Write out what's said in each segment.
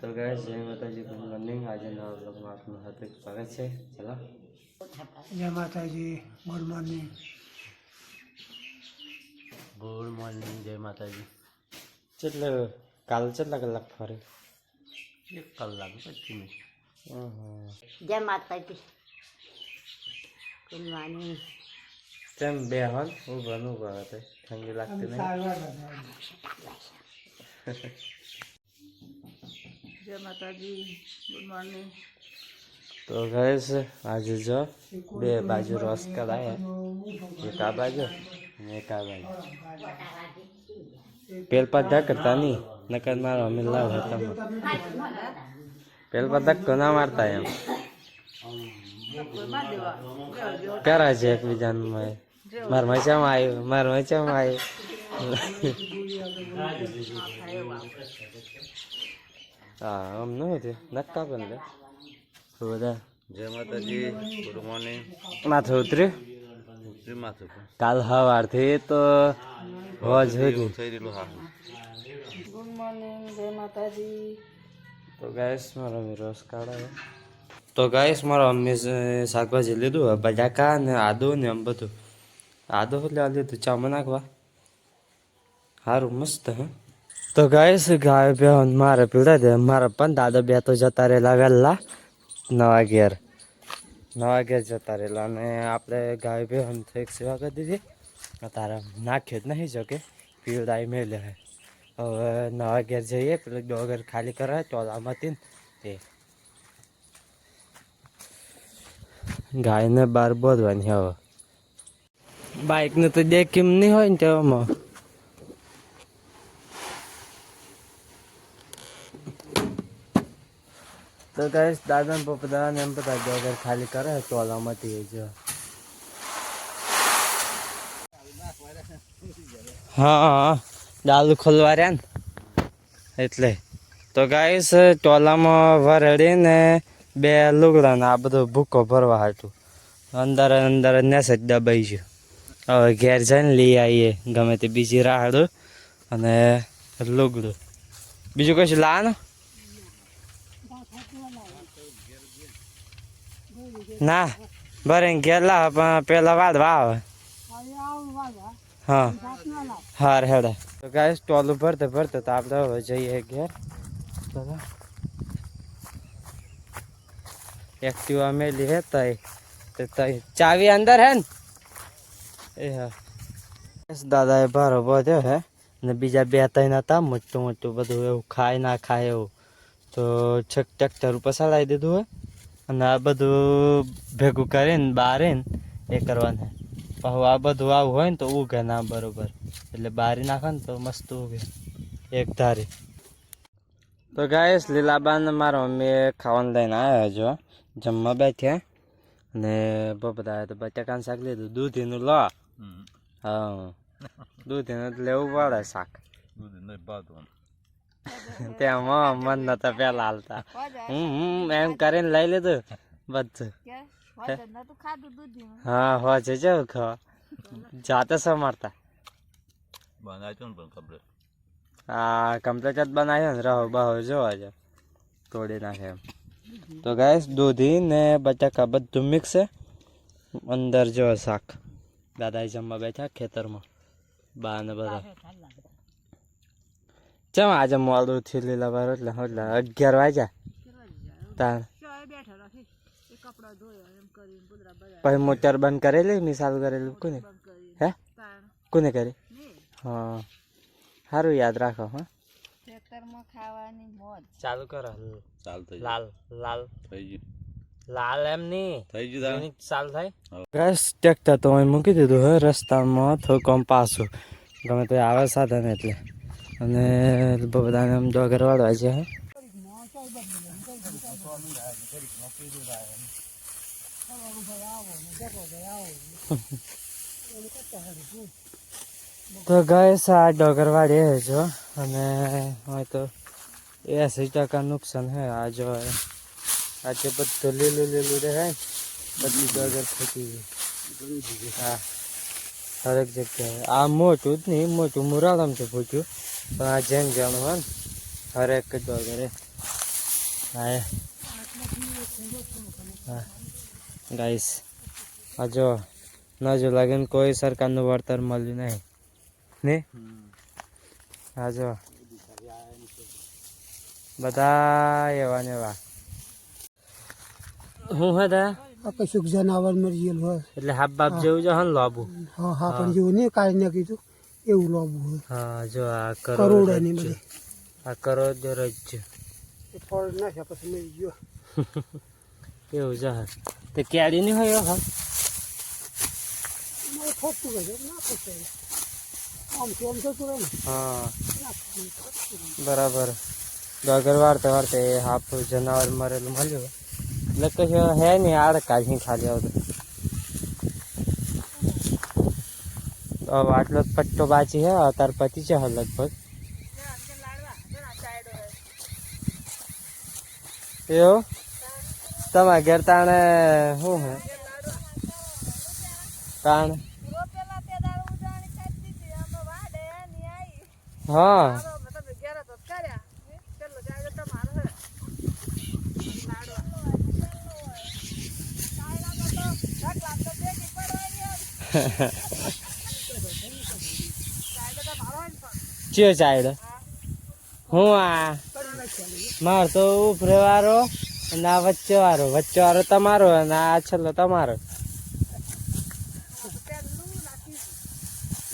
તો ગાઈસ જય માતાજી, ગુડ મોર્નિંગ। આજે નવા બ્લોગમાં આપનું હાર્દિક સ્વાગત છે। ચલો જય માતાજી, ગુડ મોર્નિંગ। ગુડ મોર્નિંગ, જય માતાજી। એટલે કાલ કેટલા કલાક ફરે? 1 કલાક 25 મિનિટ। જય માતાજી, ગુડ મોર્નિંગ। કેમ બે હોલ ઊભા હતા? ઠંડી લાગતી નહીં? જય માતાજી, ગુડ મોર્નિંગ। તો ગાઈસ આજે જો બે બાજુ રોસ કરાયા, એક આ બાજુ ને એક આ બાજુ। પેલ પદ્ધા કરતા નહીં, નકર મારો અમે લાવ હતા પેલ પદ્ધા કોના મારતા એમ કરા છે એકબીજાનું। માર મચામાં આવ્યું, માર મચામાં આવ્યું। હા આમ ન હતું નક્કા પણ લે બધા। જય માતાજી, ગુડ મોર્નિંગ। માથે ઉતર્યું માથું કાલ સવારથી તો હોજ થઈ રહેલું। હા ગુડ મોર્નિંગ, જય માતાજી। તો ગાઈસ મારો રોસ કાઢાયો। તો ગાઈસ મારો અમ્મી શાકભાજી લીધું, બટાકા ને આદુ ને એમ બધું। આદુ લેવા લીધું ચામાં નાખવા, સારું મસ્ત હે। તો ગાઈસ ગાય બે મારે પીવડાવી દે, મારા પણ દાદા બે તો જતા રહેલા વહેલા નવા ઘેર જતા રહેલા, અને આપણે ગાય બે એક સેવા કરી દીધી। તારે નાખ્યો જ નહીં જો કે પીવડાવી મેલે હે। હવે નવા ઘેર જઈએ, પેલું ડોગર ખાલી કરાય ટોલામાંથી તે ગાયને બહાર બોધવાની। હવે બાઇકનું તો દેખીમ નહીં હોય ને તેમાં તો ગાઈસ દાદા ને પપ્પા ને એમ બધા ડોગર ખાલી કરે ટોલામાંથી જો। હા ડાલુ ખોલવા રહ્યા ને એટલે। તો ગાઈસ ટોલામાં વરડીને બે લુગડા ને આ બધો ભૂકો ભરવા હાટું અંદર નેસ જ દબાઈ ગયો। હવે ઘેર જઈને લઈ આવીએ ગમે તે બીજી રાહડું અને લુગડું, બીજું કશું લાવવાનું ના ભરે ઘેર લાવ પણ પેલા વાળવા આવે। હા હાર હેડે। તો ગાઈસ ટોલું ભરતે તો આપણે હવે જઈએ ઘેર। એક્ટિવા મેલી હે તઈ ચાવી અંદર હે ને એ હા દાદા એ ભારો બધ્યો હે ને બીજા બે ત્રણ હતા મોટું બધું એવું ખાય ના ખાય એવું, તો છક ટ્રેક્ટર ઉપર ચલાવી દીધું હોય અને આ બધું ભેગું કરીને બારીને એ કરવાનું। પાછું આ બધું આવું હોય ને તો ઉગે ના બરોબર, એટલે બારી નાખો ને તો મસ્ત ઉગે એક ધારી। તો ગાઈસ લીલાબાન મારો મમ્મી ખાવાનું લઈને આવ્યા જો, જમવા બેઠ્યા અને બધા તો બટાકાનું શાક લીધું, દૂધીનું લો। હા દૂધીનું લેવું પડે શાક, તેમાં મન નતા પેલા હાલતા એમ કરીને લઈ લીધું બધું। હા હો છે જવું ખાવા જાતે સો મારતા હા કમ્પ્લીટ જ બનાવ્યો ને રહો બહો જોવા જ તોડી નાખે એમ। તો ગાઈસ દૂધી ને બટાકા બધું મિક્સ છે અંદર જો શાક। દાદા જમવા બેઠા ખેતરમાં, બા ને બધા ચમ આજે મોડું થયું લીલા બાર એટલે 11 વાગ્યા તાર પછી મોટર બંધ કરેલી મેં ચાલુ કરેલું કોને હે કોને કરી? હા સારું યાદ રાખો। હા ચાલુ કરો લાલ લાલ થઈ ગયું, લાલ એમ નહીં થઈ ગયું ચાલ થાય। બસ ટ્રેક્ટર તો અહીં મૂકી દીધું હે રસ્તામાં થોડું કમ પાછું, ગમે તે આવે સાધન એટલે, અને બધાને આમ ડોગર વાળવા છે। તો ગાઈસ આ ડોગર વાળી જો, અને હવે તો 80% નુકસાન હે। આ જો આજે બધું લીલું રહે બધી ડોગર ફૂટી ગઈ। હા હરેક જગ્યાએ આ મોટું જ નહીં, મોટું મુરાળામાં ફૂટ્યું પણ આ જેમ જાણું હોય ને હરેક ડોગર હા ગાઈસ આ જો ન જો લગન કોઈ સરકારનું વળતર મળ્યું નહીં ને હા જો બધા એવા ને એવા હું હતા આ કશુંક જનાવર મરી ગયેલું હોય એટલે હાફ બાપ જેવું જો હન લાબુ હા હા પણ જેવું નહીં કાઢી નાખ્યું એવું લાવવું હોય હા જો આ કરોડોની બધી આ કરોડ રજ ફળ નાખ્યા પછી મરી ગયો એવું જ હા તે કેરી નહીં હોય હા થોડું કહે ના પૂછે આમ કેમ થતું રહે ને હા બરાબર ડગર વાળતે વાળતે હાફ જનાવર મરેલું મળ્યું એટલે કશું હે નહીં આડ કાઢી ખાલી આવતું આટલો જ પટ્ટો બાચી હે તાર પતિ છે લગભગ એવું તમારા ઘેર તાણે શું હે તાણ હા ચિયો ચાયડો હું આ માર તો ઉપરે વાળો અને આ વચ્ચે વાળો તમારો અને આ છેલ્લો તમારો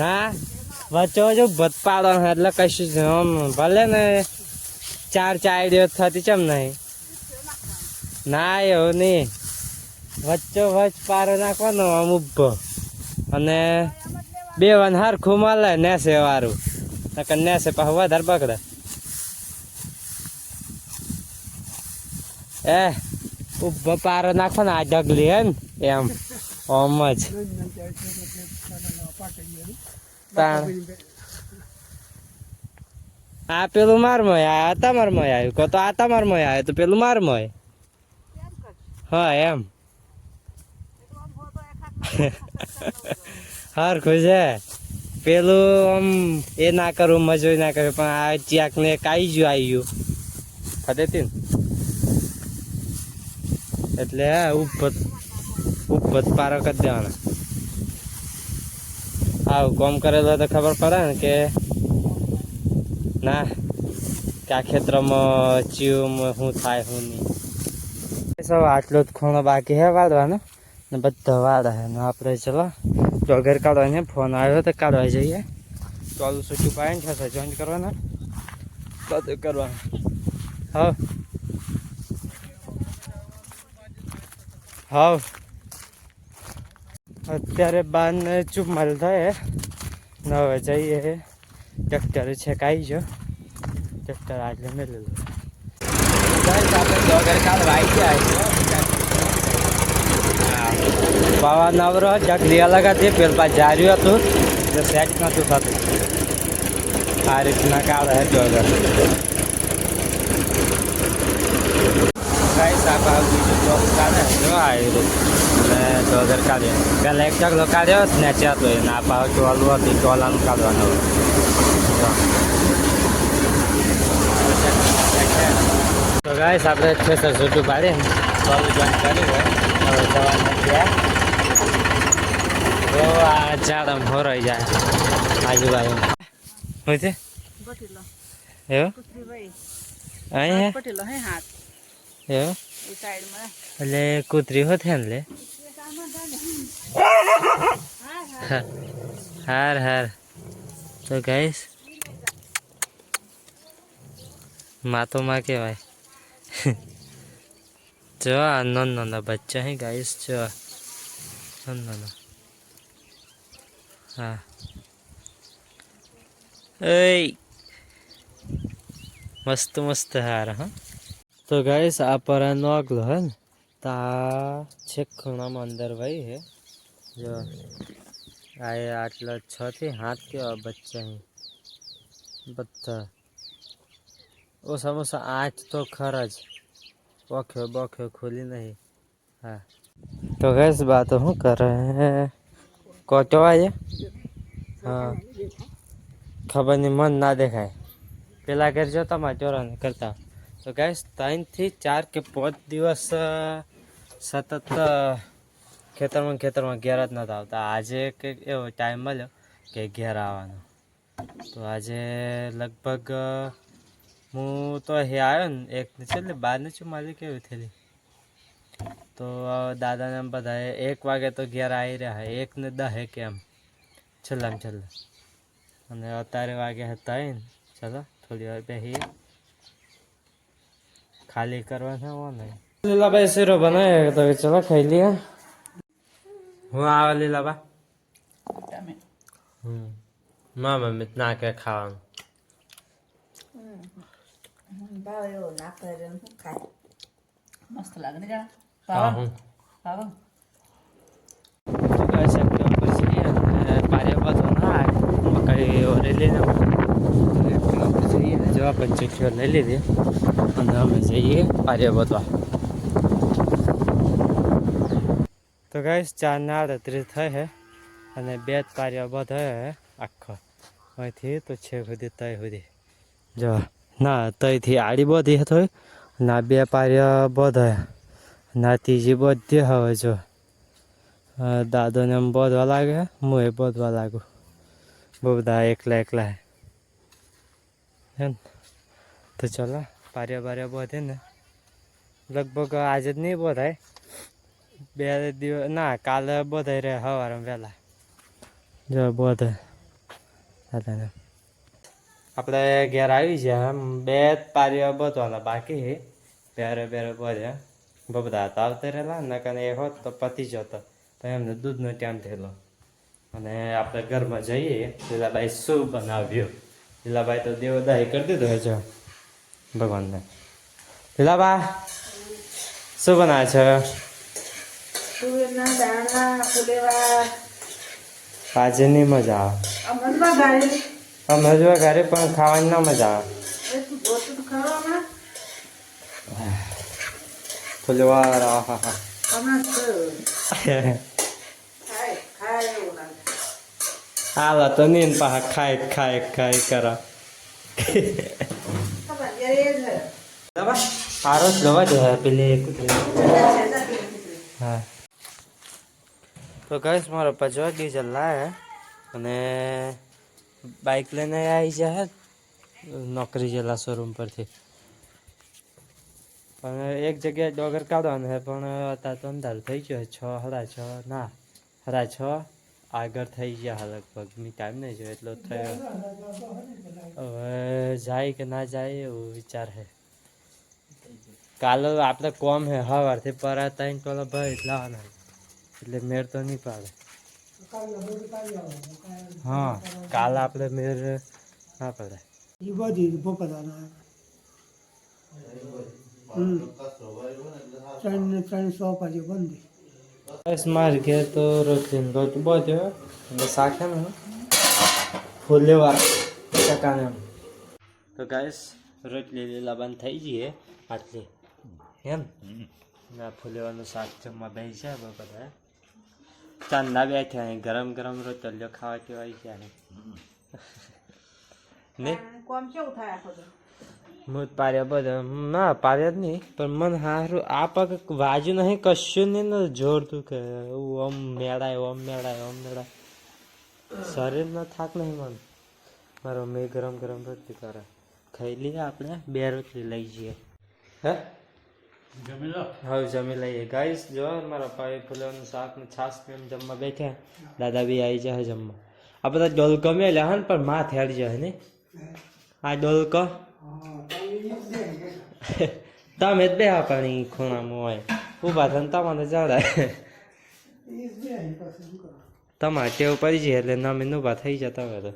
ના વચ્ચે જો ભત પાડો એટલે કશું જ આમ ભલે ને 4 ચાયડીઓ થતી ચમ નહીં ના એવું નહીં વચ્ચે વચ પારો નાખવાનો આમ ઉભો અને બે વન હરખું મળે નેસે વાળું નકર નેસે પાછું વધારે બગડે ઉભો પારો નાખો ને આ ઢગલી હે ને એમ ઓમ જ તાણ આ પેલું મારમય આ તમારમય આવ્યું કહો તો આ તમારમય આવ્યું તો પેલું મારમય હા એમ હરખું છે પેલું આમ એ ના કરવું મજૂરી ના કરવી પણ આ ચાક ને એક આવી ગયું ખદેતી ને એટલે ઉપત પારો કરી દેવાના આવું કોમ કરેલો તો ખબર પડે ને કે ના કે આ ખેતરમાં ચીવમાં શું થાય શું નહીં સૌ આટલો જ ખૂણો બાકી હે વાળવાનો ને બધા વાળા હે ને આપણે ચલો ડોગર કાઢવાની ફોન આવ્યો તો કાઢવા જઈએ ચાલુ છૂટું પાડીને થશે જોઈન કરવાના બધું કરવાનું હા હા અત્યારે બારને ચૂપમાલ થાય ને હવે જઈએ ટ્રેક્ટર છે કાંઈ જો ટ્રેક્ટર આટલે મેળેલું આપણે ડોગર કાઢવા આવી ગયા બાવા નવરો જગલી અલગ હતી પેલા જાર્યું હતું એટલે સેટ નહોતું થતું આ રીતના કાઢે ડોગર કઈ સાપા બીજું ચોક કાઢે જો આવ્યું અને ડોગર કાઢ્યો પહેલાં એક ઢગલો કાઢ્યો સ્નેચ હતો એને આ પાવ ટોલું હતું ટોલાનું કાઢવાનું તો ગાઈસ આપણે ખેતર છૂટું પાડીને ટોલું જોઈન કર્યું હોય હવે જવાનું ત્યાં તો આ ઝાડમ હોરાઈ જાય આજુબાજુ હોય છે એવું અહીં એવું એટલે કૂતરી હોત હે ને લે હાર હાર તો ગાઈસ માં કહેવાય જો આ નાના બચ્ચા હે ગાઈસ જો નાના હા એ મસ્ત મસ્ત હાર હા તો ગાઈસ આ પર નોગલો હે ને તા છેક ખૂણામાં અંદર ભાઈ હે જો આ આટલા 6 થી 7 કેવા બચ્ચા હે બધા ઓછા ઓછા 8 તો ખરા જ બોખ્યો ખોલી નહીં હા તો ગાઈસ બાતો શું કરે કોચવાય હા ખબર નહીં મન ના દેખાય પેલા ઘર જો તમારા ચોરાને કરતા તો તો ગાઈસ 3 થી 4 કે 5 દિવસ સતત ખેતરમાં ઘેર જ નતા આવતા. આજે કે એવો ટાઈમ મળ્યો કે ઘેર આવવાનો. તો આજે લગભગ હું તો અહીં આવ્યો ને એક છેલ્લે 12 છું મારી કેવી થયેલી. તો દાદાને બધાએ 1 વાગે તો ઘેર આવી રહ્યા, 1 ને 10 કેમ છેલ્લામાં છેલ્લા. અને અત્યારે વાગ્યા હતા ને, ચાલો થોડી વાર બેસીએ, ખાલી કરવાના હો નહીં. લીલાભાઈ શીરો બનાવ્યો તો ચલો ખાઈ લઈએ. હું આવે લીલાબા મા મમ્મી ના કે ખાવાનું મસ્ત લાગે ને જણા હા હું ખાવા મકાઈ ઓરેલી જવા પંચીઓ લઈ લીધી અને અમે જઈએ પારિયા બધવા. તો ગાઈસ 4:38 થઈ છે અને 2 જ પારિયા બધા હે આખો અહીંથી તો છે સુધી તય સુધી જો ના તયથી આડી બધી થઈ ના 2 પારિયા બધા ના ત્રીજી બધી હવે જો દાદોને એમ બોધવા લાગે, હું એ બોધવા લાગુ. બહુ બધા એકલા હે ને. તો ચલો પારિયા બોધે ને લગભગ આજે જ નહીં બોધાય, 2 દિવસ ના કાલે બોધાઈ રહે સવારે વહેલા. જો બોધે દાદાને આપણે ઘેર આવી જાય એમ 2 જ પારિયા બોધવાના બાકી બેરે બોધ્યા. બહુ બધા હતા આવતા રહેલા નકર એ હોત તો પતી જતો, તો એમને દૂધનો ટાઈમ થયેલો. અને આપણે ઘરમાં જઈએ. લીલાભાઈ શું બનાવ્યું? લીલાભાઈ તો દેવદાહી કરી દીધો છે ભગવાનને. લીલાબા શું બનાવે છે? આજે નહીં મજા આવે. અમે જો ઘરે પણ ખાવાની ના મજા આવે. ફુલવાર હાલ તો નહીં પાછા ખાય કરો. સારો જ લવા જોઈએ પેલી હા. તો ગઈશ મારો પચવા ડીઝલ લાવે અને બાઇક લઈને આવી જાય નોકરી જેલા શોરૂમ પરથી. પણ એક જગ્યાએ ડોગર કાઢવાનું છે પણ અત્યારે તો અંધારું થઈ ગયો 6:30 ના 6:30 આગળ થઈ ગયા લગભગ. મેં ટાઈમ નહીં જોયો એટલો થયો. હવે જાય કે ના જાય એવું વિચાર છે. કાલે આપણે કોમ છે સવારથી પરા 3 ટોલા ભાઈ લાવવાના એટલે મેર તો નહીં પાડે. હા કાલે આપણે મેર ના પડે. બસ મારે ઘેર તો રોટલી રોટ બધો અને શાક ને ફૂલેવાર ચકાને. તો ગાઈસ રોટલી લીલા બંધ થઈ જઈએ આટલી એમ ના ફૂલેવાનું શાક જમવા બેસી જાય બધા ચાંદા બેઠા ગરમ રોટલીઓ ખાવા કેવાય ગયા ને હું પાર્યા બધા ના પાર્યા જ નહીં પણ મને સારું આ પગ વાજુ નહીં કશું નહીં ને જોરતું કે ઓમ મેળાય શરીરનો થાક નહીં મને. મારો મેં ગરમ રોટલી કરે ખાઈ લઈએ. આપણે 2 રોટલી લઈ જઈએ. હે હવે જમી લઈએ. ગાઈસ જો મારા ભાઈ ફૂલેવાનું શાક ને છાસ એમ જમવા બેઠા. દાદા બી આવી જાય જમવા. આ બધા ડોલકો મેલ્યા હે પણ માં થેડ જાય ને આ ડોલકો તમે જ બેહા પણ ખૂણામાં હોય ઊભા થઈને તમને જવડાય. તમારે ટેવ પડી જાય એટલે નમીને ઊભા થઈ જતા હોય તો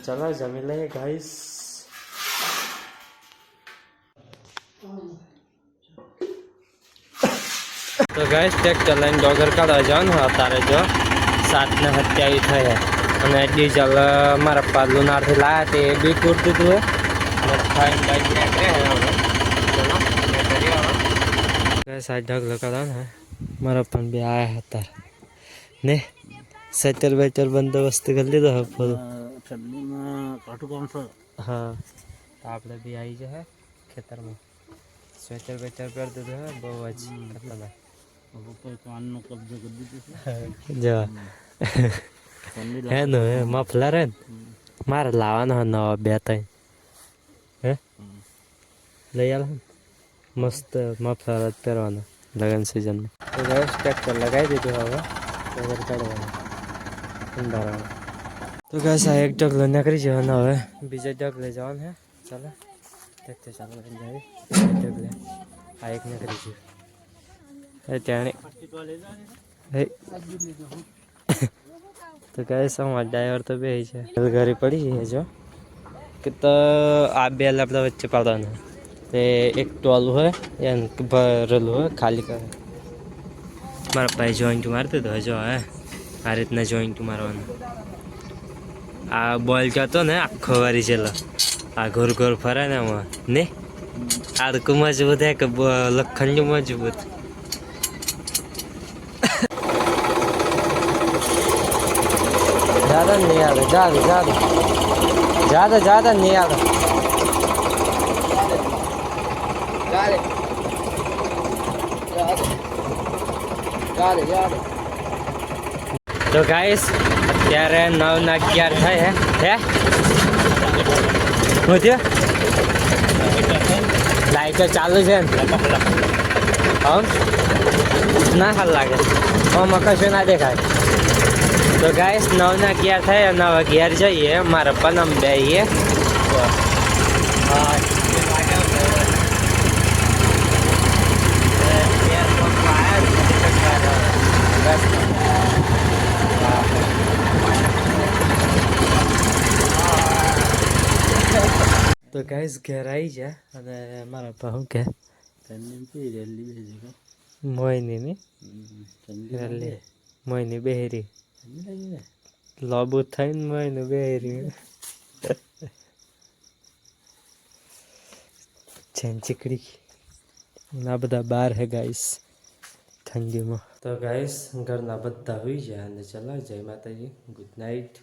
ચલો જમી લઈએ ગાઈસ. તો ગાઈસ ટ્રેક્ટર લઈને ડોગર કાઢવા જવાનું અત્યારે જો 7:27 થયા અને ડીઝલ મારા પાલું નારથી લાયા તે બી પૂરતું હતું સાઈડ ઢગલો કાઢવા ને મારા પણ બે આવ્યા હતા ને સેટર બેટર બંદોબસ્ત કરી લીધો હવે ફૂલ હા તો આપણે બી આવી જાય ખેતરમાં સ્વેટર વેટર પહેરી દીધું હે બહુ જ ખતરનાક કાનનો કબજો કરી દીધો છે જો હે નો હે મફલર હે ને મારે લાવવાનો હે નવા 2-3 હે લઈ આવ મસ્ત મફલર જ પહેરવાનો લગન સિઝનમાં તો ગેસ ટ્રેક્ટર લગાવી દીધું હવે વગર કાઢવાનું અંધારામાં તો ગેસ આ એક ઢગલો નીકળી જવાનો હવે બીજા ઢગલે જવાનું હે ચાલો ટ્રેક્ટર ચાલુ કરી જાય ઢગલે આ એક નીકળી ગયું ત્યાં તો ગેસ અમારા ડ્રાઈવર તો બે છે ઘરે પડી છે જો કે તો આ 2 લાપડા વચ્ચે પાડવાના તે એક ટોલું હોય એને ભરેલું હોય ખાલી કરે મારા ભાઈ જોઈન્ટ મારતો હતો જો હે આ રીતના જોઈન્ટ મારવાનું આ બોલ જતો ને આખો વારી છેલ્લો આ ઘોર ઘોર ફરે ને આમાં ને આડકું મજબૂત હે કે લખંડ મજબૂત ज़्यादा नहीं आता ज़्यादा नहीं आता तो गाइस અત્યારે 9:11 થાય હે હું થયું લાઈટો ચાલુ છે ને હમ ના હાલ લાગે આમાં કશું ના દેખાય તો ગાઈસ 9:11 થાય અને હવે ઘેર જઈએ મારા પનમ બેહીએ તો ગાઈસ ઘેર આવી જાય અને મારા પા શું કે મોયની રેલી મોયની બેહરી લોબુ થઈને મોયનું બેહરી ચીકડી આ બધા બહાર હે ગાઈસ ઠંડીમાં તો ગાઈસ ઘરના બધા હોઈ જાય અને ચલો જય માતાજી ગુડ નાઇટ